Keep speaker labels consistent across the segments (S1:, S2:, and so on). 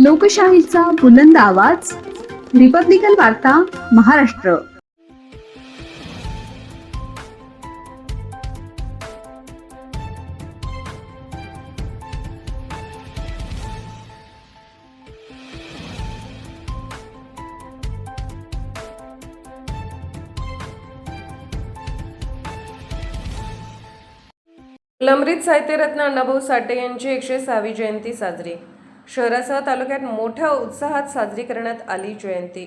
S1: लोकशाहीचा बुलंद आवाज, रिपब्लिकन वार्ता महाराष्ट्र.
S2: फुलंब्रीत साहित्यरत्न अण्णाभाऊ साठे यांची 106वी जयंती साजरी. शहरासह तालुक्यात मोठ्या उत्साहात साजरी करण्यात आली जयंती.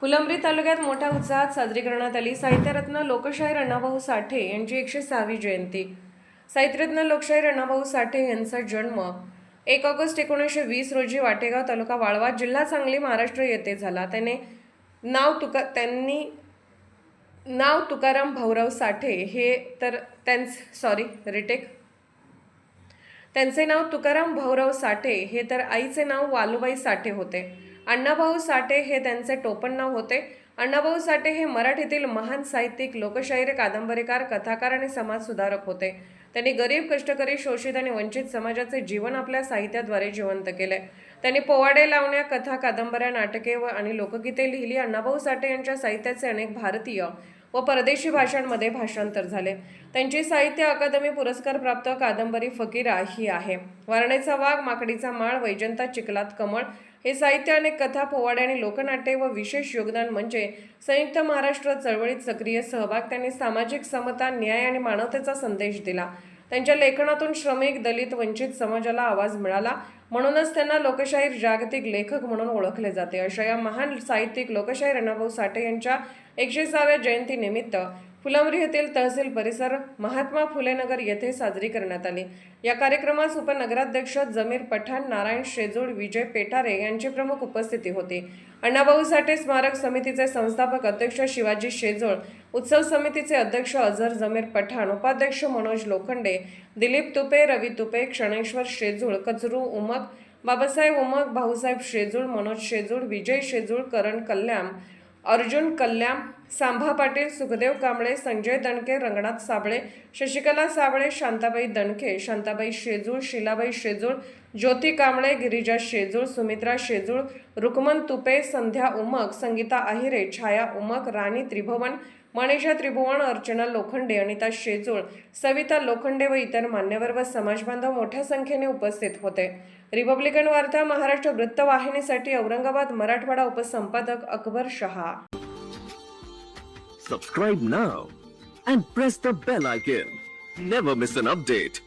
S2: फुलंब्री तालुक्यात मोठ्या उत्साहात साजरी करण्यात आली साहित्यरत्न लोकशाहीर अण्णाभाऊ साठे यांची 106वी जयंती. साहित्यरत्न लोकशाहीर अण्णाभाऊ साठे यांचा जन्म 1 ऑगस्ट 1920 रोजी वाटेगाव, तालुका वाळवा, जिल्हा सांगली, महाराष्ट्र येथे झाला. त्यांनी नाव तुकाराम भाऊराव साठे हे तर त्यांचे नाव तुकाराम भाऊराव साठे हे तर आईचे नाव वालुबाई साठे होते. अण्णाभाऊ साठे हे त्यांचे टोपण नाव होते. अण्णाभाऊ साठे हे मराठीतील महान साहित्यिक, लोकशाहीर, कादंबरीकार, कथाकार आणि समाजसुधारक होते. त्यांनी गरीब, कष्टकरी, शोषित आणि वंचित समाजाचे जीवन आपल्या साहित्याद्वारे जिवंत केले. त्यांनी पोवाडे, लावण्या, कथा, कादंबऱ्या, नाटके आणि लोकगीते लिहिली. अण्णाभाऊ साठे यांच्या साहित्याचे अनेक भारतीय व परदेशी भाषांमध्ये भाषांतर झाले. त्यांची साहित्य अकादमी पुरस्कार प्राप्त कादंबरी फकीरा ही आहे. वारणेचा वाघ, माकडीचा माळ, वैजंता चिखलात कमळ हे साहित्य, अनेक कथा, पोवाडे आणि लोकनाट्ये व विशेष योगदान म्हणजे संयुक्त महाराष्ट्र चळवळीत सक्रिय सहभाग. त्यांनी सामाजिक समता, न्याय आणि मानवतेचा संदेश दिला. त्यांच्या लेखनातून श्रमिक, दलित, वंचित समाजाला आवाज मिळाला. म्हणूनच त्यांना लोकशाहीर, जागतिक लेखक म्हणून ओळखले जाते. अशा या महान साहित्यिक लोकशाहीर अण्णाभाऊ साठे यांच्या 106व्या जयंतीनिमित्त फुलंब्री येथील तहसील परिसर महात्मा फुले नगर येथे साजरी करण्यात आली. या कार्यक्रमास उपनगराध्यक्ष जमीर पठाण, नारायण शेजूळ, विजय पेठारे यांची प्रमुख उपस्थिती होती. अण्णाभाऊ साठे स्मारक समितीचे संस्थापक अध्यक्ष शिवाजी शेजूळ, उत्सव समितीचे अध्यक्ष अझर जमीर पठाण, उपाध्यक्ष मनोज लोखंडे, दिलीप तुपे, रवी तुपे, क्षणेश्वर शेजूळ, कचरू उमक, बाबासाहेब उमक, भाऊसाहेब शेजूळ, मनोज शेजूळ, विजय शेजूळ, करण कल्याम, अर्जुन कल्याम, सांभा पाटील, सुखदेव कांबळे, संजय दणके, रंगनाथ साबळे, शशिकला साबळे, शांताबाई दणके, शांताबाई शेजूळ, शीलाबाई शेजूळ, ज्योती कांबळे, गिरिजा शेजूळ, सुमित्रा शेजूळ, रुक्मन तुपे, संध्या उमक, संगीता आहिरे, छाया उमक, राणी त्रिभुवन, मनीषा त्रिभुवन, अर्चना लोखंडे, अनिता शेजूळ, सविता लोखंडे व इतर मान्यवर व समाजबांधव मोठ्या संख्येने उपस्थित होते. रिपब्लिकन वार्ता Maharashtra वृत्तवाहिनीसाठी Aurangabad, Marathwada उपसंपादक Akbar Shah.
S3: Subscribe now and press the bell icon. Never miss an update.